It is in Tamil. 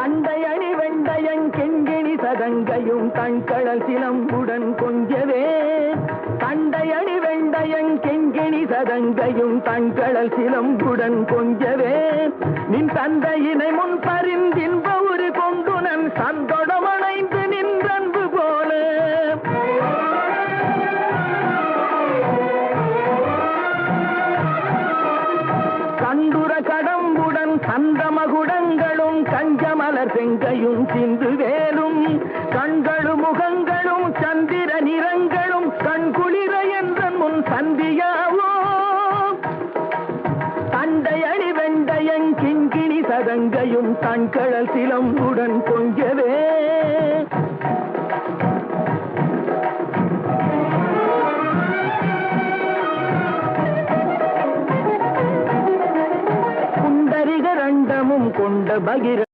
தண்டையணி வெண்டையன் கெங்கிணி சதங்கையும் தண்கடல் சிலம்புடன் கொஞ்சவே தண்டையணி வெண்டையன் கெங்கிணி சதங்கையும் தண்கடல் சிலம்புடன் கொஞ்சவே நின் தந்தையினை முன் பரிந்தின்ப ஒரு கொண்டுனன் சந்தொடமணைந்து நின்றன்பு போல கண்டுர கடம்புடன் சந்தமகுடங்களும் கஞ்சமலர் செங்கையும் சிந்து வேலும் கண்களும் முகங்களும் சந்திர நிறங்களும் கண்குளிர என்ற முன் சந்தியாவோ தண்டையணி வெண்டையன் கிங்கிணி சதங்கையும் தண்கடல் சிலம்புடன் கொஞ்சவே கொண்ட பகிர